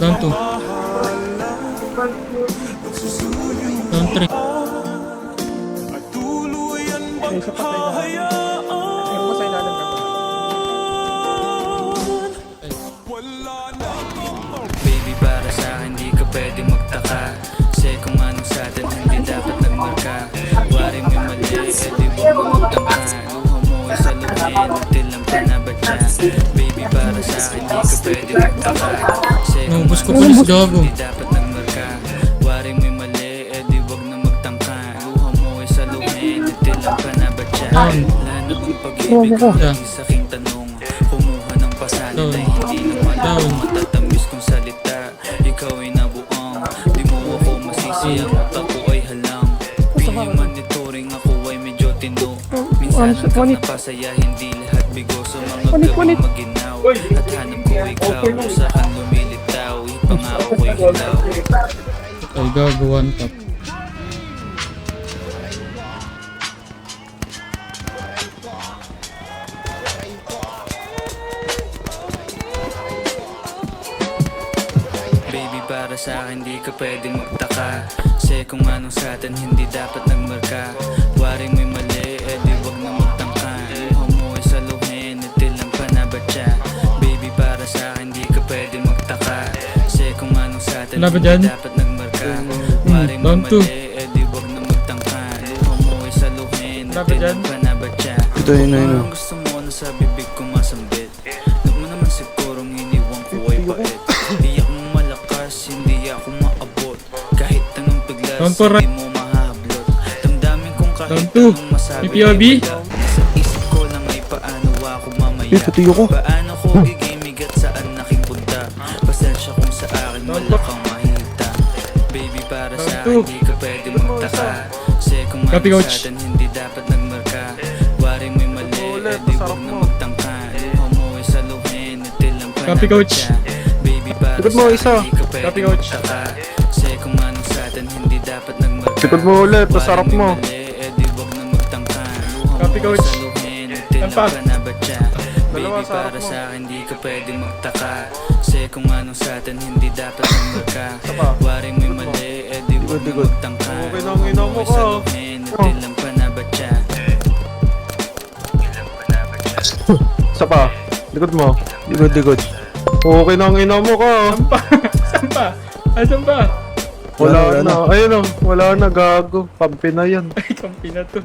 Down 2. Down 3. May isa pa tayo na. Ayun po sa ilalim ka. Baby, para sa akin di ka pwede magtaka. Kasi kung anong sa atin hindi dapat nagmarka. Wari may mali, di wag mo magtangka. Luha mo ay sa lupin, until lang panabatya. Baby, para sa akin di ka pwede magtaka. Kasi kung Naubos ko anong pulis, sa atin gago. hindi dapat nagmarka. Wari may mali, di wag na magtangka. Luha mo ay sa lupin, until lang panabatya. Down. Wala na bang pag-ibig kung hindi sa aking tanong. Kumuha ng pasalit ay hindi naman ako matatamis kong salita. Ikaw ay nabuang, di mo ako masisi. Ang utak ko ay halang. Piling monitoring ako ay medyo tino. Minsan hanggang napasaya, hindi lahat bigo. Sa mga gawang maginaw at hanap ko ikaw. Kung saan lumilitaw, ipangako ko'y hilaw. Ay, gago, 1 tap. Baby, para sa akin di ka pwedeng magtaka. Kasi kung anong sa atin hindi dapat nagmarka. Wari mo'y mali, di wag na magtangka. Luha mo ay saluhin, itil ang panabatya. Baby, para sa akin di ka pwedeng magtaka. Kasi kung anong sa atin Wala ba hindi dyan? dapat nagmarka. Wari mo'y down two. mali, di wag na magtangka. Luha mo ay saluhin, Wala ba itil dyan? ang panabatya. Ito yun, ayun, Parang gusto mo na sa bibig ko masambit. Alam mo naman sigurong iniwan ko ay pait. Hindi ako malakas, hindi ako maabot. Kahit anong piglas, Down for hindi mo mahablot. Damdamin kong kahit Down two. anong masabi PPOB. ay wala. Sa isip ko lang ay paano ako mamaya. Pati ako. Paano ko gigimig at saan aking punta. Pasensya kung sa akin wala kang mahita. Baby, para sa akin two. di ka pwede magtaka. Kasi kung Copy, ano coach. sa atin hindi dapat nagmarka. Wari mo'y mali, di wag na magtangka. Luha mo ay saluhin, itil ang Copy, coach. panabatya. Baby, para Likod mo, sa isa. akin di ka pwede Copy, coach. magtaka. Kasi kung ano sa atin hindi dapat nagmarka. Likod mo ulit, pasarap Wari mo. mo'y mali, di wag na magtangka. Luha Copy, mo ay coach. saluhin, itil ang Tampak. panabatya. Baby, Dalawa, sarap para mo. sa akin di ka pwede magtaka. Kasi kung ano sa atin hindi dapat nagmarka. Wari mo'y mali, di wag na Likod. magtangka. Okay na ang ina mo Luha ka. ay saluhin, itil ang panabatya. Isa pa. Likod mo. Likod. Okay na ang ina mo ka. Saan pa? Asan pa? Wala na. Ayun o. Wala na, gago. Kampi na yan. Ay, kampi na to.